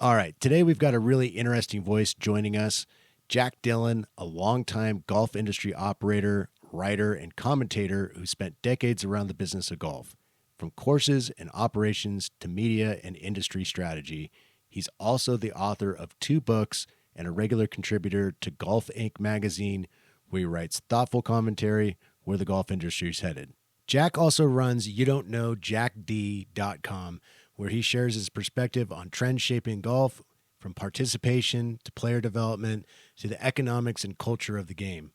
All right, today we've got a really interesting voice joining us. Jack Dillon, a longtime golf industry operator, writer, and commentator who spent decades around the business of golf. From courses and operations to media and industry strategy, he's also the author of 2 books and a regular contributor to Golf Inc. magazine, where he writes thoughtful commentary where the golf industry is headed. Jack also runs youdon'tknowjackd.com, where he shares his perspective on trends shaping golf, from participation to player development to the economics and culture of the game.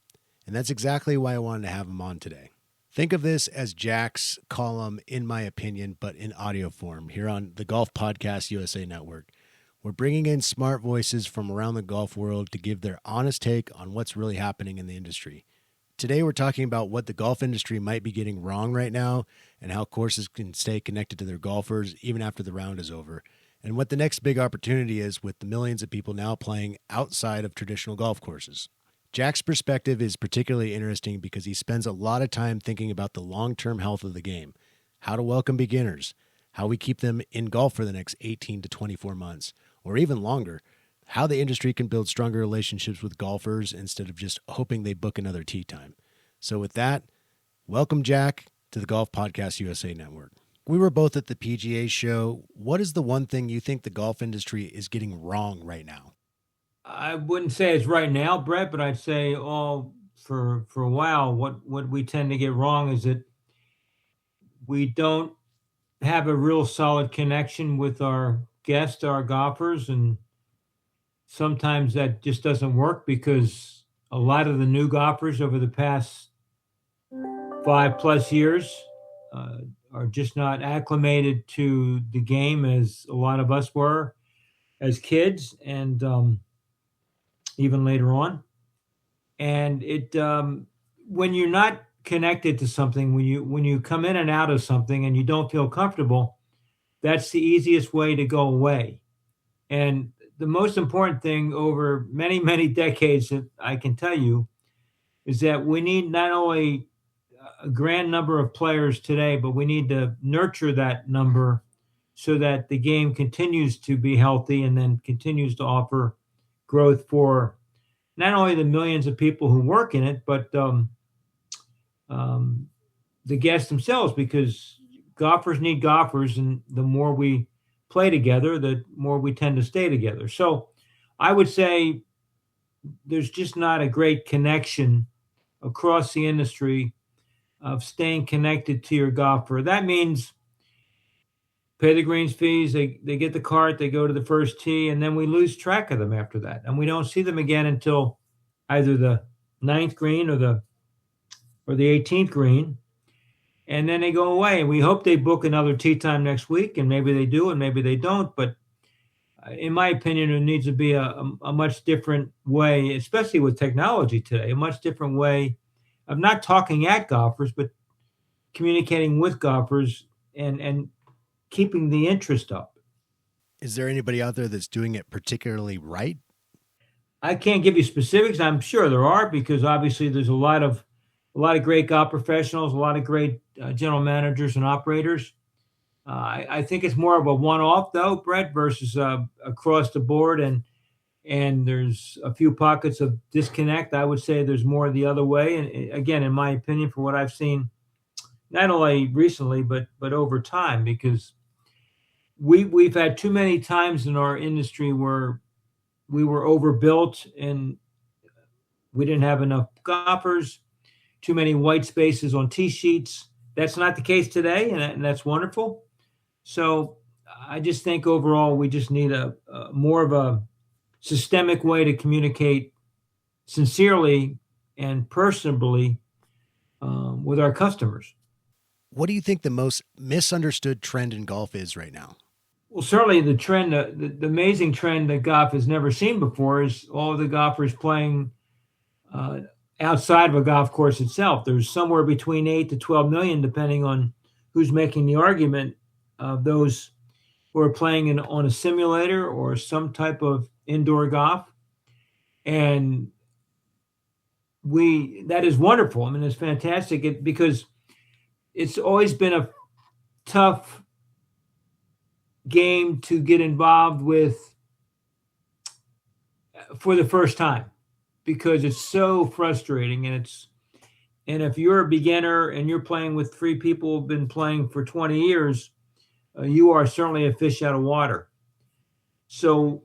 And that's exactly why I wanted to have him on today. Think of this as Jack's column, in my opinion, but in audio form here on the Golf Podcast USA Network. We're bringing in smart voices from around the golf world to give their honest take on what's really happening in the industry. Today, we're talking about what the golf industry might be getting wrong right now and how courses can stay connected to their golfers even after the round is over, and what the next big opportunity is with the millions of people now playing outside of traditional golf courses. Jack's perspective is particularly interesting because he spends a lot of time thinking about the long-term health of the game, how to welcome beginners, how we keep them in golf for the next 18 to 24 months, or even longer, how the industry can build stronger relationships with golfers instead of just hoping they book another tee time. So with that, welcome, Jack, to the Golf Podcast USA Network. We were both at the PGA show. What is the one thing you think the golf industry is getting wrong right now? I wouldn't say it's right now, Brett, but I'd say for a while, what we tend to get wrong is that we don't have a real solid connection with our guests, our golfers, and sometimes that just doesn't work because a lot of the new golfers over the past 5+ years are just not acclimated to the game as a lot of us were as kids, and even later on. And it when you're not connected to something, when you come in and out of something and you don't feel comfortable, that's the easiest way to go away. And the most important thing over many, many decades that I can tell you is that we need not only a grand number of players today, but we need to nurture that number so that the game continues to be healthy and then continues to offer growth for not only the millions of people who work in it, but the guests themselves, because golfers need golfers, and the more we play together, the more we tend to stay together. So I would say there's just not a great connection across the industry of staying connected to your golfer. That means pay the greens fees, they get the cart, they go to the first tee, and then we lose track of them after that. And we don't see them again until either the 9th green or the 18th green. And then they go away. And we hope they book another tee time next week, and maybe they do and maybe they don't. But in my opinion, there needs to be a much different way, especially with technology today, a much different way of not talking at golfers, but communicating with golfers and keeping the interest up. Is there anybody out there that's doing it particularly right? I can't give you specifics. I'm sure there are, because obviously there's a lot of great golf professionals, a lot of great general managers and operators. I think it's more of a one-off, though, Brett, versus across the board. And there's a few pockets of disconnect. I would say there's more the other way. And again, in my opinion, from what I've seen, not only recently, but over time, because we've had too many times in our industry where we were overbuilt and we didn't have enough golfers, too many white spaces on tee sheets. That's not the case today, and that's wonderful. So I just think overall we just need a more of a systemic way to communicate sincerely and personally with our customers. What do you think the most misunderstood trend in golf is right now? Well, certainly the trend, the amazing trend that golf has never seen before is all of the golfers playing outside of a golf course itself. There's somewhere between 8 to 12 million, depending on who's making the argument, of those who are playing on a simulator or some type of indoor golf. And that is wonderful. I mean, it's fantastic because it's always been a tough game to get involved with for the first time because it's so frustrating. And if you're a beginner and you're playing with three people who've been playing for 20 years, you are certainly a fish out of water. So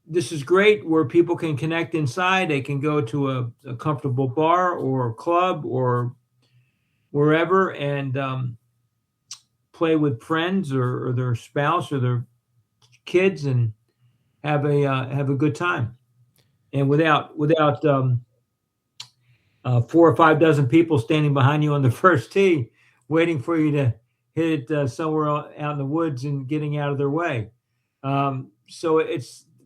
this is great where people can connect inside. They can go to a comfortable bar or club or wherever and play with friends or their spouse or their kids and have a good time. And without 4 or 5 dozen people standing behind you on the first tee, waiting for you to hit it somewhere out in the woods and getting out of their way. So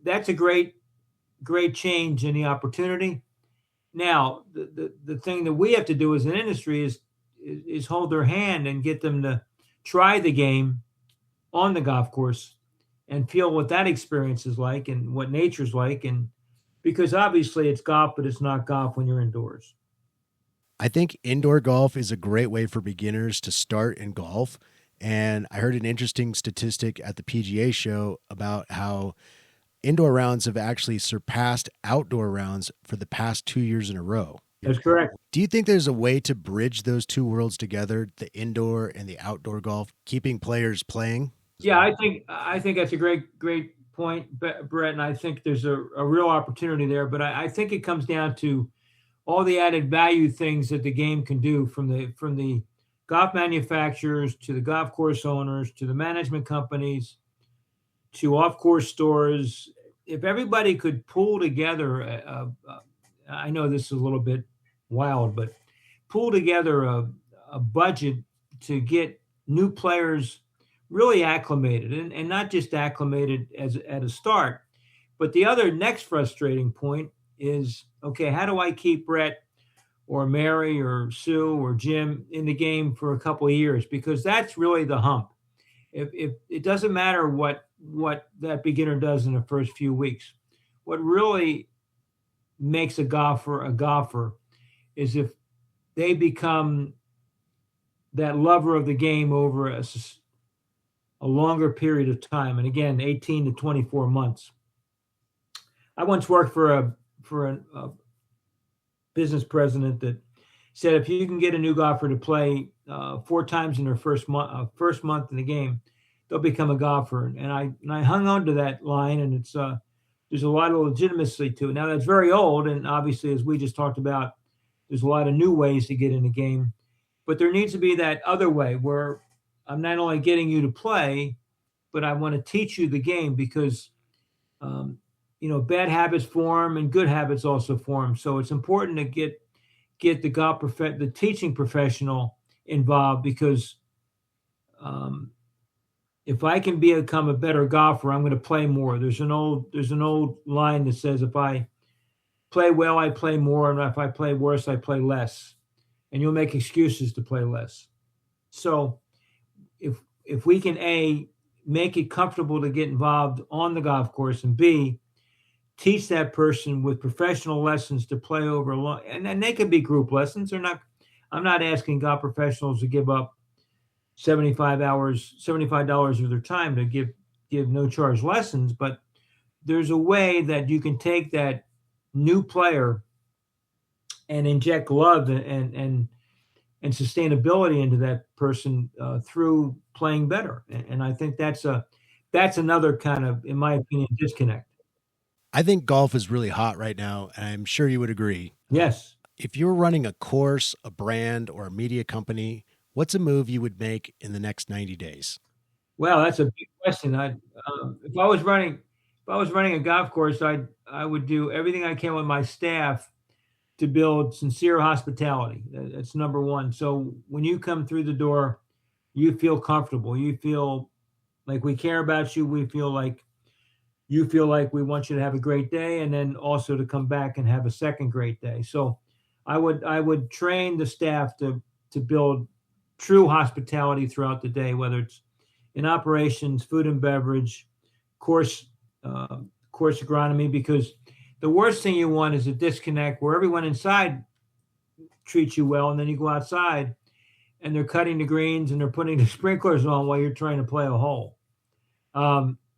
that's a great change in the opportunity. Now, the thing that we have to do as an industry is hold their hand and get them to try the game on the golf course and feel what that experience is like and what nature's like. And because obviously it's golf, but it's not golf when you're indoors. I think indoor golf is a great way for beginners to start in golf. And I heard an interesting statistic at the PGA show about how indoor rounds have actually surpassed outdoor rounds for the past 2 years in a row. That's correct. Do you think there's a way to bridge those two worlds together, the indoor and the outdoor golf, keeping players playing? Yeah, I think that's a great point, Brett, and I think there's a real opportunity there. But I think it comes down to all the added value things that the game can do, from the golf manufacturers to the golf course owners to the management companies to off-course stores. If everybody could pull together, I know this is a little bit wild, but pull together a budget to get new players really acclimated, and not just acclimated at a start. But the other next frustrating point is, okay, how do I keep Brett or Mary or Sue or Jim in the game for a couple of years? Because that's really the hump. If it doesn't matter what that beginner does in the first few weeks, what really makes a golfer is if they become that lover of the game over a longer period of time. And again, 18 to 24 months. I once worked for a business president that said, if you can get a new golfer to play 4 times in their first month in the game, they'll become a golfer. And I hung on to that line, and it's there's a lot of legitimacy to it. Now, that's very old, and obviously, as we just talked about, there's a lot of new ways to get in the game. But there needs to be that other way where I'm not only getting you to play, but I want to teach you the game, because bad habits form and good habits also form. So it's important to get the teaching professional involved, because if I can become a better golfer, I'm going to play more. There's an old line that says, if I play well, I play more, and if I play worse, I play less. And you'll make excuses to play less. So if we can, A, make it comfortable to get involved on the golf course, and B, teach that person with professional lessons to play over a long, and they can be group lessons. I'm not asking golf professionals to give up $75 of their time to give no charge lessons, but there's a way that you can take that new player and inject love and sustainability into that person through playing better. And I think that's another kind of, in my opinion, disconnect. I think golf is really hot right now, and I'm sure you would agree. Yes. If you're running a course, a brand, or a media company, what's a move you would make in the next 90 days? Well, that's a big question. If I was running a golf course, I would do everything I can with my staff to build sincere hospitality. That's number one. So when you come through the door, you feel comfortable. You feel like we care about you. We feel like you feel like we want you to have a great day, and then also to come back and have a second great day. So I would train the staff to build true hospitality throughout the day, whether it's in operations, food and beverage, course agronomy, because the worst thing you want is a disconnect where everyone inside treats you well, and then you go outside and they're cutting the greens and they're putting the sprinklers on while you're trying to play a hole.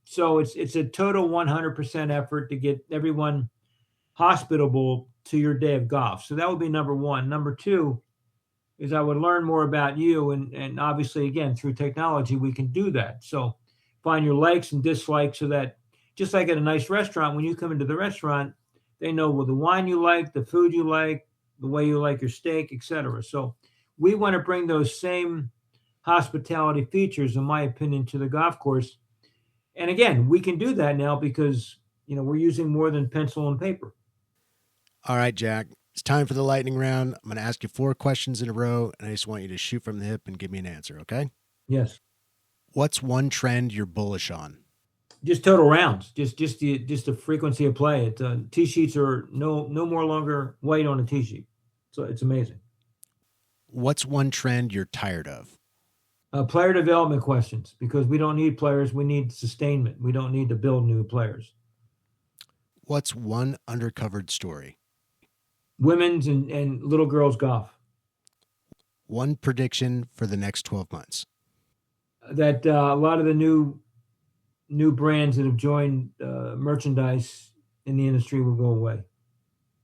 So it's a total 100% effort to get everyone hospitable to your day of golf. So that would be number one. Number two is I would learn more about you. And obviously, again, through technology, we can do that. So find your likes and dislikes so that just like at a nice restaurant, when you come into the restaurant, they know the wine you like, the food you like, the way you like your steak, etc. So we want to bring those same hospitality features, in my opinion, to the golf course. And again, we can do that now because, we're using more than pencil and paper. All right, Jack, it's time for the lightning round. I'm going to ask you 4 questions in a row, and I just want you to shoot from the hip and give me an answer, okay? Yes. What's one trend you're bullish on? Just total rounds, just the frequency of play. Tee sheets are no more longer white on a tee sheet. So it's amazing. What's one trend you're tired of? Player development questions, because we don't need players. We need sustainment. We don't need to build new players. What's one undercovered story? Women's and little girls golf. One prediction for the next 12 months. That a lot of the new brands that have joined merchandise in the industry will go away.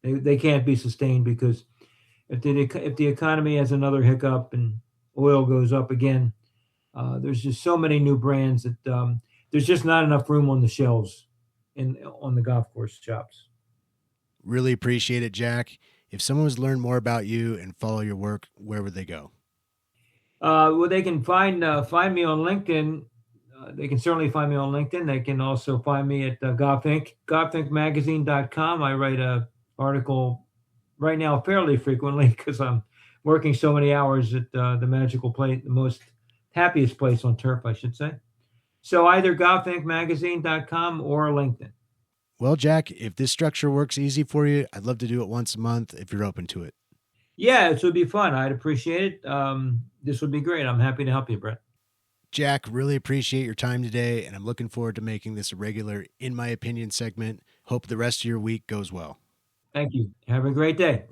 They can't be sustained because if the economy has another hiccup and oil goes up again, there's just so many new brands that there's just not enough room on the shelves on the golf course shops. Really appreciate it, Jack. If someone was to learn more about you and follow your work, where would they go? Well, they can find me on LinkedIn. They can certainly find me on LinkedIn. They can also find me at Golf Inc. golfincmagazine.com. I write an article right now fairly frequently because I'm working so many hours at the magical place, the most happiest place on turf, I should say. So either golfincmagazine.com or LinkedIn. Well, Jack, if this structure works easy for you, I'd love to do it once a month if you're open to it. Yeah, it would be fun. I'd appreciate it. This would be great. I'm happy to help you, Brett. Jack, really appreciate your time today, and I'm looking forward to making this a regular In My Opinion segment. Hope the rest of your week goes well. Thank you. Have a great day.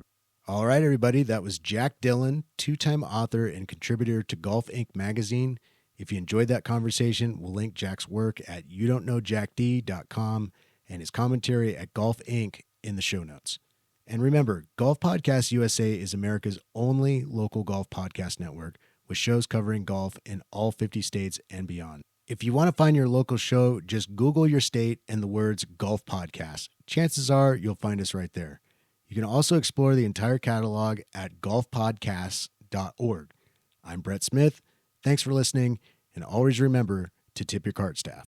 All right, everybody. That was Jack Dillon, 2-time author and contributor to Golf Inc. magazine. If you enjoyed that conversation, we'll link Jack's work at youdon'tknowjackd.com and his commentary at Golf Inc. in the show notes. And remember, Golf Podcast USA is America's only local golf podcast network with shows covering golf in all 50 states and beyond. If you want to find your local show, just Google your state and the words Golf Podcast. Chances are you'll find us right there. You can also explore the entire catalog at golfpodcasts.org. I'm Brett Smith. Thanks for listening, and always remember to tip your cart staff.